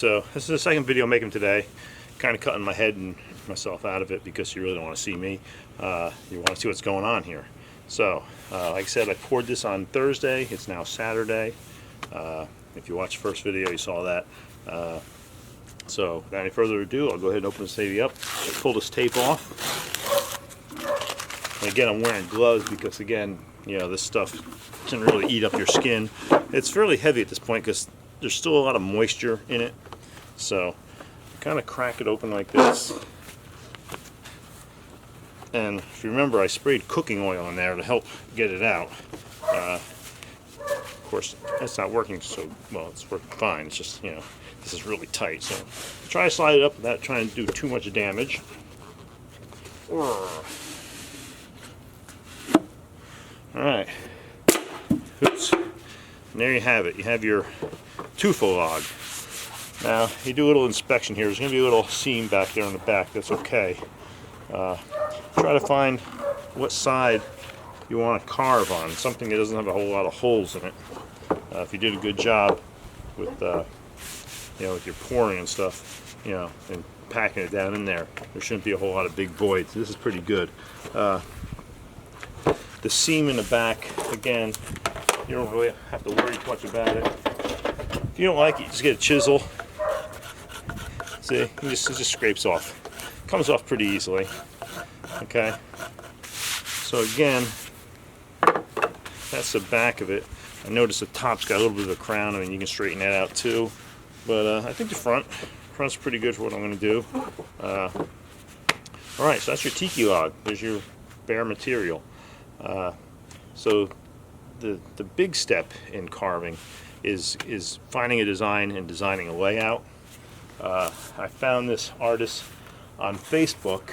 So this is the second video I'm making today. Kind of cutting my head and myself out of it because you really don't want to see me. You want to see what's going on here. So like I said, I poured this on Thursday. It's now Saturday. If you watched the first video, you saw that. So without any further ado, I'll go ahead and open this baby up. Pull this tape off. And again, I'm wearing gloves because again, you know, this stuff can really eat up your skin. It's fairly heavy at this point because there's still a lot of moisture in it. So kind of crack it open like this. And if you remember, I sprayed cooking oil in there to help get it out. Of course, that's not working so well. It's working fine. It's just, you know, this is really tight. So try to slide it up without trying to do too much damage. Alright. Oops. And there you have it. You have your Tufa log. Now, you do a little inspection here. There's going to be a little seam back there on the back. That's okay. Try to find what side you want to carve on. Something that doesn't have a whole lot of holes in it. If you did a good job with, you know, with your pouring and stuff, you know, and packing it down in there, there shouldn't be a whole lot of big voids. This is pretty good. The seam in the back, again, you don't really have to worry too much about it. If you don't like it, you just get a chisel. See, it just scrapes off. Comes off pretty easily. Okay. So again, that's the back of it. I noticed the top's got a little bit of a crown. I mean, you can straighten that out too. But I think the front's pretty good for what I'm going to do. All right, so that's your tiki log. There's your bare material. So the big step in carving is finding a design and designing a layout. I found this artist on Facebook.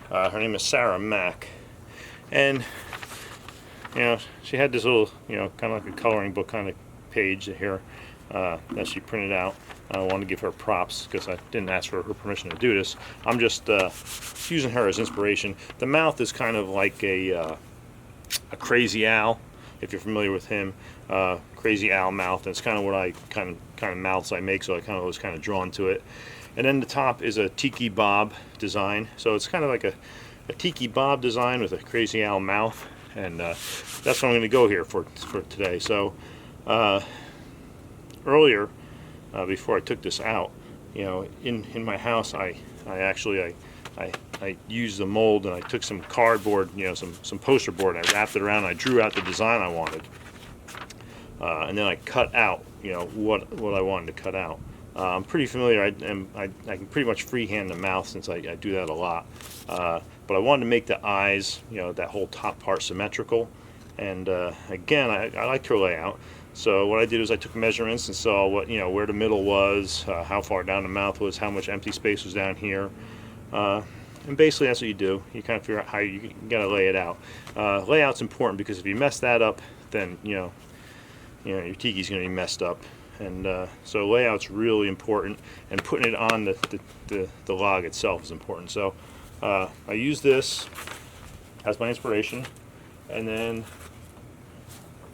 Her name is Sarah Mack, and you know, she had this little, you know, kind of like a coloring book kind of page here that she printed out. I wanted to give her props because I didn't ask for her permission to do this. I'm just using her as inspiration. The mouth is kind of like a Crazy Owl, if you're familiar with him. Crazy Owl mouth. That's kind of what I kind of mouths I make, so I was kind of drawn to it. And then the top is a tiki bob design, so it's kind of like a tiki bob design with a Crazy Owl mouth, and that's what I'm going to go here for today. So earlier, before I took this out, you know, in my house, I used the mold and I took some cardboard, you know, some poster board, and I wrapped it around and I drew out the design I wanted. And then I cut out, you know, what I wanted to cut out. I'm pretty familiar. I can pretty much freehand the mouth since I do that a lot. But I wanted to make the eyes, you know, that whole top part symmetrical. And again, I liked her layout. So what I did is I took measurements and saw what, you know, where the middle was, how far down the mouth was, how much empty space was down here. And basically that's what you do. You kind of figure out how you gotta lay it out. Layout's important because if you mess that up, then you know your tiki's gonna be messed up. And so layout's really important, and putting it on the log itself is important. So I use this as my inspiration, and then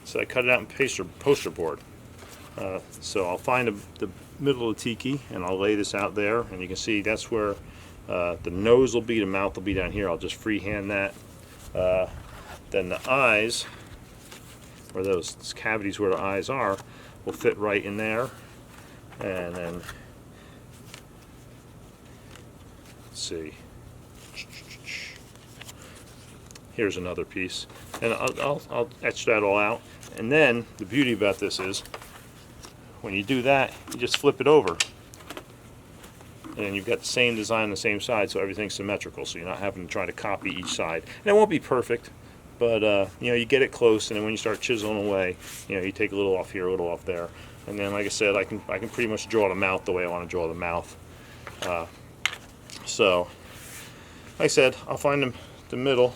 so I cut it out in poster board. So I'll find the middle of the tiki and I'll lay this out there, and you can see that's where the nose will be, the mouth will be down here. I'll just freehand that. Then the eyes, or those cavities where the eyes are, will fit right in there. And then, let's see, here's another piece, and I'll etch that all out. And then the beauty about this is, when you do that, you just flip it over, and you've got the same design on the same side, so everything's symmetrical, so you're not having to try to copy each side. And it won't be perfect, but you know, you get it close, and then when you start chiseling away, you know, you take a little off here, a little off there, and then, like I said, I can pretty much draw the mouth the way I want to draw the mouth. So, like I said, I'll find the middle,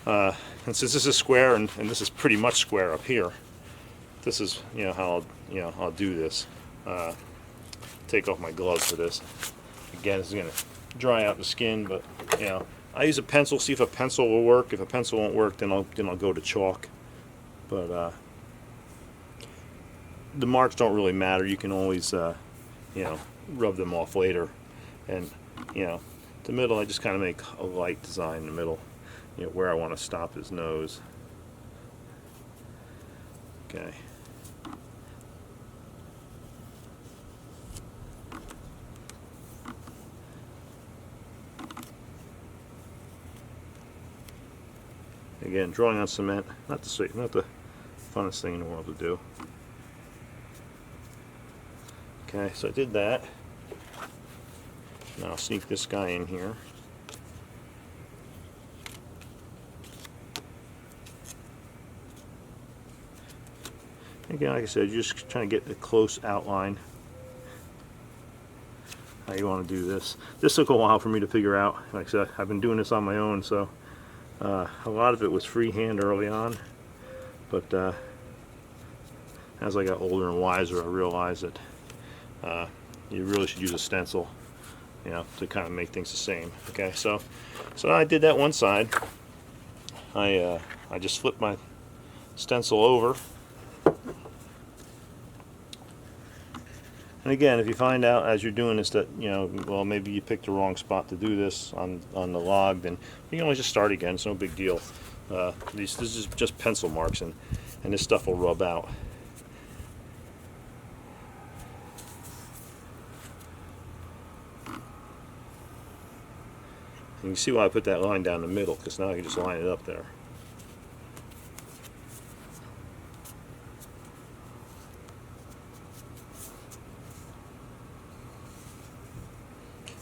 and since this is square and this is pretty much square up here, this is, you know, how I'll do this. Take off my gloves for this. Again, this is going to dry out the skin, but you know, I use a pencil, see if a pencil will work. If a pencil won't work, then I'll go to chalk. But the marks don't really matter. You can always you know, rub them off later. And, you know, the middle, I just kind of make a light design in the middle, you know, where I want to stop his nose. Okay. Again, drawing on cement, not the funnest thing in the world to do. Okay, so I did that. Now I'll sneak this guy in here. Again, like I said, you're just trying to get a close outline. How you want to do this. This took a while for me to figure out. Like I said, I've been doing this on my own, so a lot of it was freehand early on. But as I got older and wiser, I realized that you really should use a stencil, you know, to kind of make things the same. Okay, so I did that one side. I just flipped my stencil over. And again, if you find out as you're doing this that, you know, well, maybe you picked the wrong spot to do this on the log, then you can always just start again. It's no big deal. This is just pencil marks, and this stuff will rub out. And you see why I put that line down the middle, because now I can just line it up there.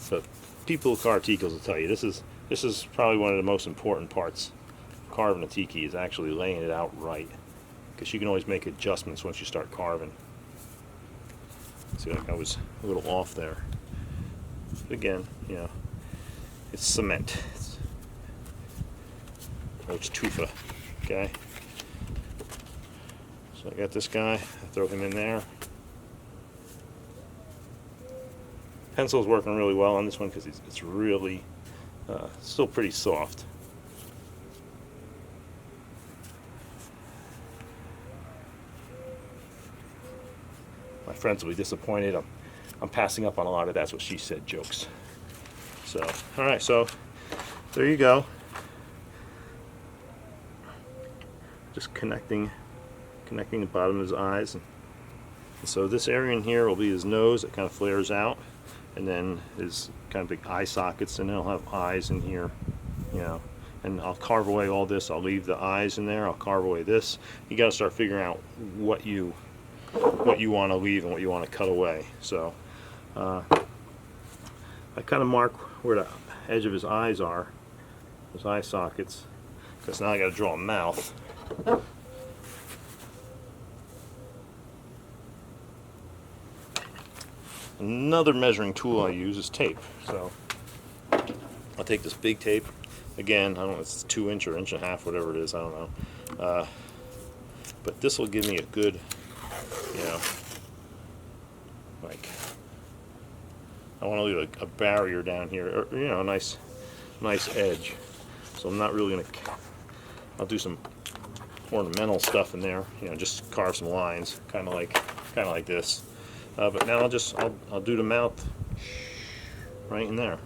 But people who carve tikis will tell you this is probably one of the most important parts of carving a tiki, is actually laying it out right, because you can always make adjustments once you start carving. See, like I was a little off there. But again, you know, it's cement. It's tufa. Okay. So I got this guy. I throw him in there. Pencil's working really well on this one because it's really still pretty soft. My friends will be disappointed. I'm passing up on a lot of "that's what she said" jokes. So, all right, so there you go. Just connecting the bottom of his eyes. And so this area in here will be his nose. It kind of flares out. And then his kind of big eye sockets, and then I'll have eyes in here, you know. And I'll carve away all this. I'll leave the eyes in there. I'll carve away this. You got to start figuring out what you want to leave and what you want to cut away. So I kind of mark where the edge of his eyes are, his eye sockets, because now I got to draw a mouth. Another measuring tool I use is tape. So I'll take this big tape. Again, I don't know if it's 2 inch or 1.5 inch, whatever it is, I don't know. But this will give me a good, you know, like, I want to leave a barrier down here, or, you know, a nice edge. So I'm not really going to, I'll do some ornamental stuff in there, you know, just carve some lines, kind of like this. But now I'll do the mouth right in there,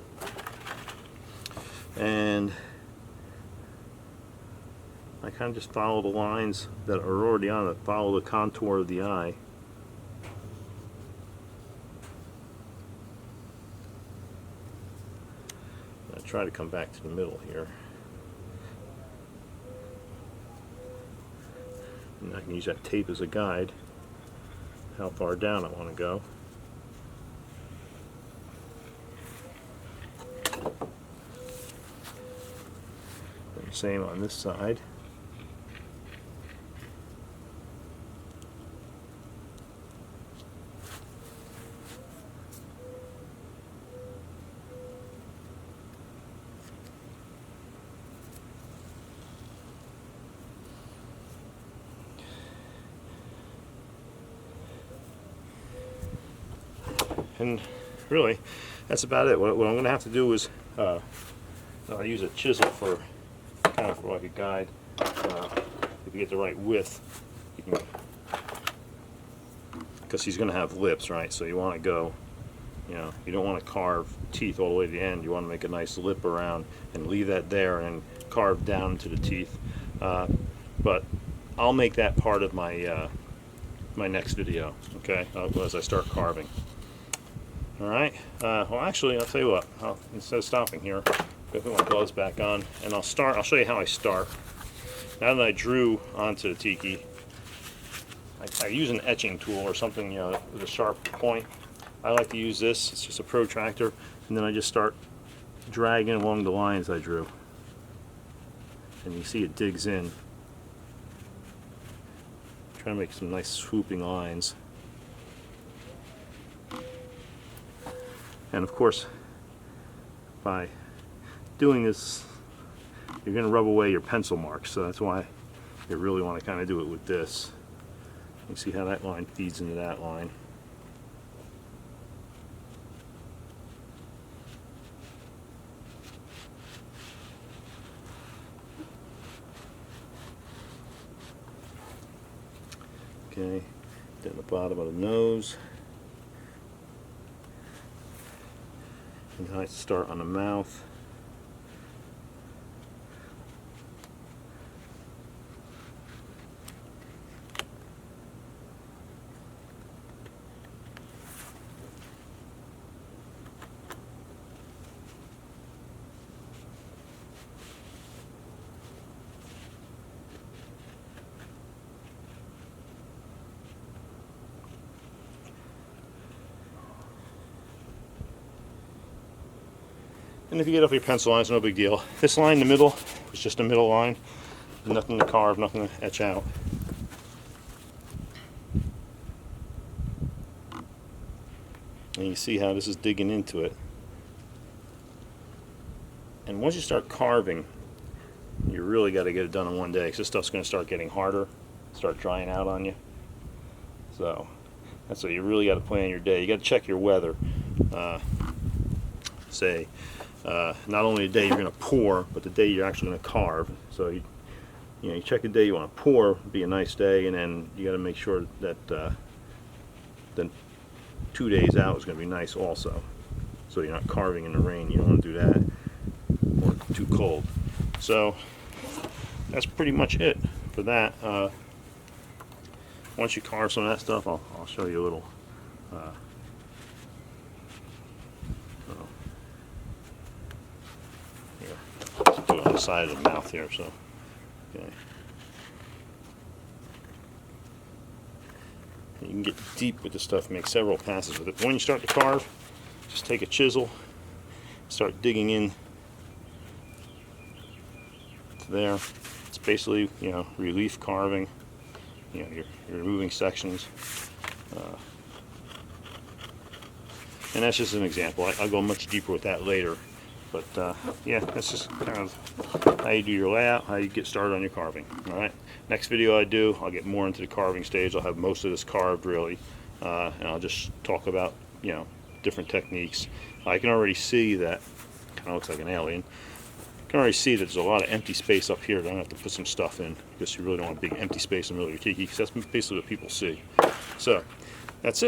and I kind of just follow the lines that are already on it, follow the contour of the eye. I try to come back to the middle here, and I can use that tape as a guide how far down I want to go. And same on this side. And really, that's about it. What I'm going to have to do is I'll use a chisel for kind of like a guide. If you get the right width, you can, because he's going to have lips, right? So you want to go You know, you don't want to carve teeth all the way to the end. You want to make a nice lip around and leave that there and carve down into the teeth. But I'll make that part of my my next video, okay, as I start carving. All right. Well, actually, I'll tell you what. Instead of stopping here, I'll put my gloves back on, and I'll show you how I start. Now that I drew onto the tiki, I use an etching tool or something, you know, with a sharp point. I like to use this. It's just a protractor, and then I just start dragging along the lines I drew. And you see it digs in. Try to make some nice swooping lines. And of course, by doing this, you're going to rub away your pencil marks. So that's why you really want to kind of do it with this. You see how that line feeds into that line. Okay, then the bottom of the nose. And then I start on the mouth. And if you get off your pencil line, it's no big deal. This line in the middle is just a middle line. Nothing to carve, nothing to etch out. And you see how this is digging into it. And once you start carving, you really got to get it done in one day, because this stuff's going to start getting harder, start drying out on you. So that's what you really got to plan your day. You got to check your weather. Not only the day you're going to pour, but the day you're actually going to carve. So you check the day you want to pour, be a nice day, and then you got to make sure that then 2 days out is going to be nice also. So you're not carving in the rain. You don't want to do that, or too cold. So that's pretty much it for that. Once you carve some of that stuff, I'll show you a little. Here, let's do it on the side of the mouth here. So, okay. You can get deep with the stuff, make several passes with it. But when you start to carve, just take a chisel, start digging in to there. It's basically, relief carving. You're removing sections. And that's just an example. I'll go much deeper with that later. But yeah, that's just kind of how you do your layout, how you get started on your carving. All right. Next video I do, I'll get more into the carving stage. I'll have most of this carved really, and I'll just talk about different techniques. I can already see that kind of looks like an alien. I can already see that there's a lot of empty space up here that I'm going to have to put some stuff in, because you really don't want a big empty space in the middle of your tiki, because that's basically what people see. So that's it.